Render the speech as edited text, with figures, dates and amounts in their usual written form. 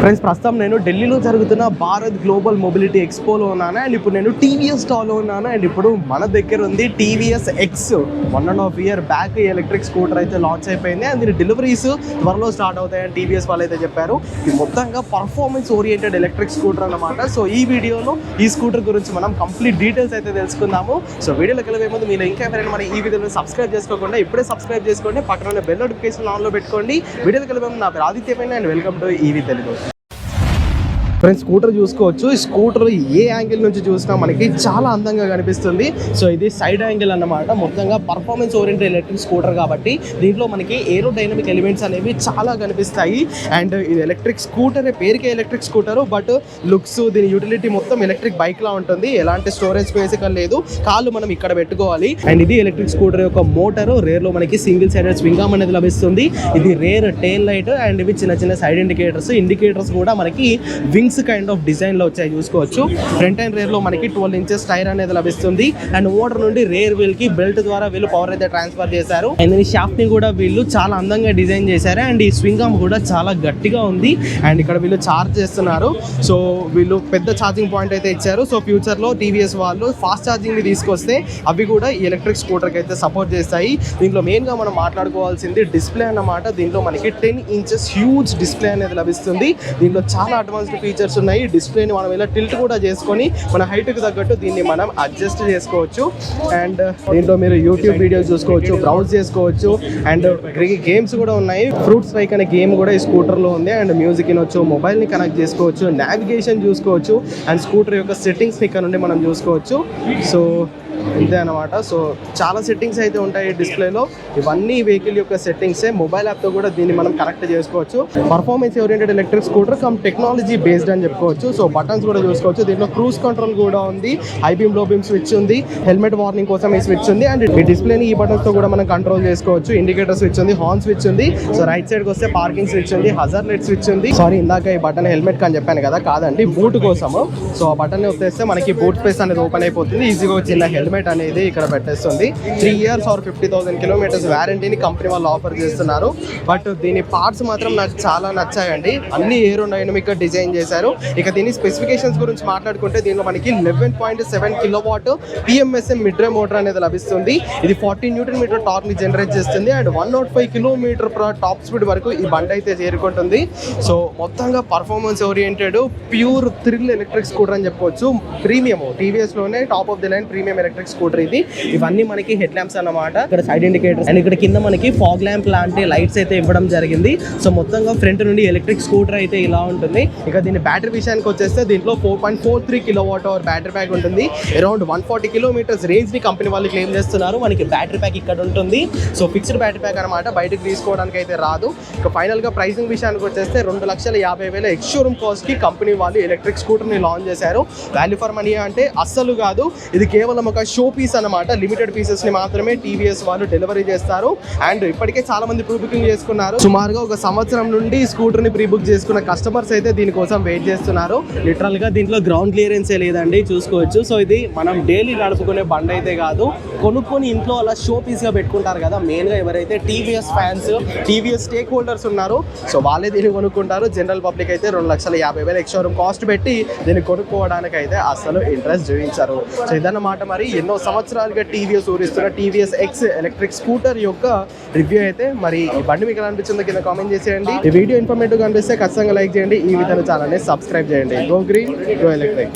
Friends ప్రస్తుతం నేను ఢిల్లీలో జరుగుతున్న భారత్ గ్లోబల్ మొబిలిటీ ఎక్స్పోలో ఉన్నాను అండ్ ఇప్పుడు నేను టీవీఎస్ స్టాల్లో ఉన్నాను అండ్ ఇప్పుడు మన దగ్గర ఉంది TVS X 1.5 year back electric scooter అయితే లాంచ్ అయిపోయింది అండ్ దీని డెలివరీస్ త్వరలో స్టార్ట్ అవుతాయని టీవీఎస్ వాళ్ళు అయితే చెప్పారు. ఇది మొత్తంగా పర్ఫార్మెన్స్ ఓరియంటెడ్ ఎలక్ట్రిక్ స్కూటర్ అన్నమాట. సో ఈ వీడియోలో ఈ స్కూటర్ గురించి మనం కంప్లీట్ డీటెయిల్స్ అయితే తెలుసుకుందాము. సో వీడియోలోకి వెళ్ళే ముందు మీరు ఇంకా ఎవరైనా మన ఈ వీడియోని సబ్స్క్రైబ్ చేసుకోకుండా ఇప్పుడే సబ్స్క్రైబ్ చేసుకోండి, పక్కన బెల్ నోటిఫికేషన్ ఆన్లో పెట్టుకోండి. వీడియోలోకి వెళ్ళే ముందు నా పేరు ఆదిత్య పైన and welcome to EV Telugu. Friends scooter చూసుకోవచ్చు. ఈ స్కూటర్ ఏ యాంగిల్ నుంచి చూసినా మనకి చాలా అందంగా కనిపిస్తుంది. సో ఇది సైడ్ యాంగిల్ అన్నమాట. మొత్తంగా పర్ఫార్మెన్స్ ఓరియంటెడ్ ఎలక్ట్రిక్ స్కూటర్ కాబట్టి దీంట్లో మనకి ఏరోడైనమిక్ ఎలిమెంట్స్ అనేవి చాలా కనిపిస్తాయి. అండ్ ఇది ఎలక్ట్రిక్ స్కూటర్, పేరుకే ఎలక్ట్రిక్ స్కూటర్, బట్ లుక్స్ దీని యూటిలిటీ మొత్తం ఎలక్ట్రిక్ బైక్ లా ఉంటుంది. ఎలాంటి స్టోరేజ్ స్పేస్ ఇక్కడ లేదు, కాళ్ళు మనం ఇక్కడ పెట్టుకోవాలి. అండ్ ఇది ఎలక్ట్రిక్ స్కూటర్ యొక్క మోటార్. రేర్ లో మనకి సింగిల్ సైడెడ్ స్వింగ్ ఆర్మ్ అనేది లభిస్తుంది. ఇది రేర్ టెయిల్ లైట్ అండ్ ఇవి చిన్న చిన్న సైడ్ ఇండికేటర్స్ కూడా మనకి వింగ్స్ కైండ్ ఆఫ్ డిజైన్ లో వచ్చాయి చూసుకోవచ్చు. ఫ్రంట్ అండ్ రేర్ లో మనకి 12 inches టైర్ అనేది లభిస్తుంది. అండ్ మోటార్ నుండి రేర్ వీల్ కి బెల్ట్ ద్వారా వీళ్ళు పవర్ అయితే ట్రాన్స్ఫర్ చేశారు. అండ్ ఈ షాఫ్ట్ ని కూడా వీళ్ళు చాలా అందంగా డిజైన్ చేశారు. అండ్ ఈ స్వింగ్ ఆర్మ్ కూడా చాలా గట్టిగా ఉంది. అండ్ ఇక్కడ వీళ్ళు చార్జ్ చేస్తున్నారు. సో వీళ్ళు పెద్ద ఛార్జింగ్ పాయింట్ అయితే ఇచ్చారు. సో ఫ్యూచర్ లో టీవీఎస్ వాళ్ళు ఫాస్ట్ ఛార్జింగ్ ని తీసుకొస్తే అవి కూడా ఈ ఎలక్ట్రిక్ స్కూటర్ కి అయితే సపోర్ట్ చేస్తాయి. దీంట్లో మెయిన్ గా మనం మాట్లాడుకోవాల్సింది డిస్ప్లే అన్నమాట. దీంట్లో మనకి 10 inches హ్యూజ్ డిస్ప్లే అనేది లభిస్తుంది. దీంట్లో చాలా అడ్వాన్స్డ్ ఫీచర్స్ ఉన్నాయి. డిస్ప్లేని మనం ఇలా టిల్ట్ కూడా చేసుకొని మన హైట్కి తగ్గట్టు దీన్ని మనం అడ్జస్ట్ చేసుకోవచ్చు. అండ్ దీంట్లో మీరు యూట్యూబ్ వీడియోస్ చూసుకోవచ్చు, బ్రౌజ్ చేసుకోవచ్చు. అండ్ గేమ్స్ కూడా ఉన్నాయి. ఫ్రూట్ స్ట్రైక్ అనే గేమ్ కూడా ఈ స్కూటర్లో ఉంది. అండ్ మ్యూజిక్ వినొచ్చు, మొబైల్ని కనెక్ట్ చేసుకోవచ్చు, నావిగేషన్ చూసుకోవచ్చు. అండ్ స్కూటర్ యొక్క సెట్టింగ్స్ ఇక్కడ నుండి మనం చూసుకోవచ్చు. సో ఇంతే అనమాట. సో చాలా సెట్టింగ్స్ అయితే ఉంటాయి డిస్ప్లేలో. ఇవన్నీ వెహికల్ యొక్క సెట్టింగ్సే. మొబైల్ యాప్తో కూడా దీన్ని మనం కనెక్ట్ చేసుకోవచ్చు. Performance oriented electric scooter come technology based అని చెప్పుకోవచ్చు. సో బటన్స్ కూడా చూసుకోవచ్చు. దీంట్లో క్రూజ్ కంట్రోల్ కూడా ఉంది, హై బీమ్ లో బీమ్ స్విచ్ ఉంది, హెల్మెట్ వార్నింగ్ కోసం ఈ స్విచ్ ఉంది. అండ్ ఈ డిస్ప్లేని ఈ బటన్స్ తో కూడా మనం కంట్రోల్ చేసుకోవచ్చు. ఇండికేటర్ స్విచ్ ఉంది, హార్న్ స్విచ్ ఉంది. సో రైట్ సైడ్కి వస్తే పార్కింగ్ స్విచ్ ఉంది, హజార్ లైట్ స్విచ్ ఉంది. సారీ, ఇందాక ఈ బటన్ హెల్మెట్ అని చెప్పాను కదా, కాదండి, బూట్ కోసము. సో ఆ బటన్ వచ్చేస్తే మనకి బూట్ స్పేస్ అనేది ఓపెన్ అయిపోతుంది. ఈజీగా చిన్న హెల్మెట్ అనేది ఇక్కడ పెట్టేస్తుంది. 3 years or 50,000 kilometers వారంటీని కంపెనీ వాళ్ళు ఆఫర్ చేస్తున్నారు. బట్ దీని పార్ట్స్ మాత్రం నాకు చాలా నచ్చాయండి. అన్ని ఏరోడైనమిక్ గా డిజైన్ చేశారు. ఇక దీని స్పెసిఫికేషన్స్ గురించి మాట్లాడుకుంటే దీనిలో మనకి 11.7 kilowatt PMSM mid drive motor అనేది లభిస్తుంది. ఇది 40 Nm టార్క్ ని జనరేట్ చేస్తుంది. అండ్ 105 km/h టాప్ స్పీడ్ వరకు ఈ బండి అయితే చేరుకుంటుంది. సో మొత్తంగా performance oriented pure thrill electric scooter అని చెప్పవచ్చు. ప్రీమియం టీవీఎస్ లోనే top of the line premium electric scooter ఇది. ఇవన్నీ మనకి హెడ్ ల్యాంప్స్ అన్నమాట. ఇక్కడ సైడ్ ఇండికేటర్స్ అండ్ ఇక్కడ కింద మనకి ఫాగ్ ల్యాంప్ లాంటి లైట్స్ అయితే ఇవ్వడం జరిగింది. సో మొత్తంగా ఫ్రంట్ నుండి ఎలక్ట్రిక్ స్కూటర్ అయితే ఇలా ఉంటుంది. ఇక దీని బ్యాటరీ విషయానికి వచ్చేస్తే దీంట్లో 4.43 kWh బ్యాటరీ ప్యాక్ ఉంటుంది. అరౌండ్ 140 kilometers రేంజ్ ని కంపెనీ వాళ్ళు క్లెయిమ్ చేస్తున్నారు. మనకి బ్యాటరీ ప్యాక్ ఇక్కడ ఉంటుంది. సో ఫిక్స్డ్ బ్యాటరీ ప్యాక్ అనమాట, బయటకు తీసుకోవడానికి అయితే రాదు. ఇక ఫైనల్ గా ప్రైసింగ్ విషయానికి వచ్చేస్తే 2,50,000 ఎక్స్ షోరూమ్ కాస్ట్ కి కంపెనీ వాళ్ళు ఎలక్ట్రిక్ స్కూటర్ ని లాంచ్ చేశారు. వాల్యూ ఫర్ మనీ అంటే అస్సలు కాదు. ఇది కేవలం ఒక షో పీస్ అనమాట. లిమిటెడ్ పీసెస్ ని మాత్రమే టీవీఎస్ వాళ్ళు డెలివరీ చేస్తారు. అండ్ ఇప్పటికే చాలా మంది ప్రీ బుకింగ్ చేసుకున్నారు. సుమారుగా 1 సంవత్సరం నుండి స్కూటర్ ని ప్రీ బుక్ చేసుకున్న కస్టమర్స్ అయితే దీనికోసం వెయిట్ చేస్తున్నారు. లిటరల్ గా దీంట్లో గ్రౌండ్ క్లియరెన్సే లేదండి, చూసుకోవచ్చు. సో ఇది మనం డైలీ నడుపుకునే బండి అయితే కాదు, కొనుక్కొని ఇంట్లో అలా షో పీస్ గా పెట్టుకుంటారు కదా. మెయిన్ గా ఎవరైతే TVS fans, TVS stake holders ఉన్నారో సో వాళ్ళే దీన్ని కొనుక్కుంటారు. జనరల్ పబ్లిక్ అయితే 2,50,000 ఎక్స్ షోరూమ్ కాస్ట్ పెట్టి దీన్ని కొనుక్కోవడానికి అయితే అసలు ఇంట్రెస్ట్ చూపించారు. సో ఇదన్నమాట. మరి ఎన్నో సంవత్సరాలుగా టీవీఎస్ ఊరిస్తున్న టీవీఎస్ ఎక్స్ ఎలక్ట్రిక్ స్కూటర్ యొక్క రివ్యూ అయితే. మరి ఈ బండి మీకు అనిపించిందో కింద కామెంట్ చేసేయండి. ఈ వీడియో ఇన్ఫర్మేటివ్ గా అనిపిస్తే ఖచ్చితంగా లైక్ చేయండి. ఈ విధంగా ఛానల్ని సబ్స్క్రైబ్ చేయండి. Go green, go electric.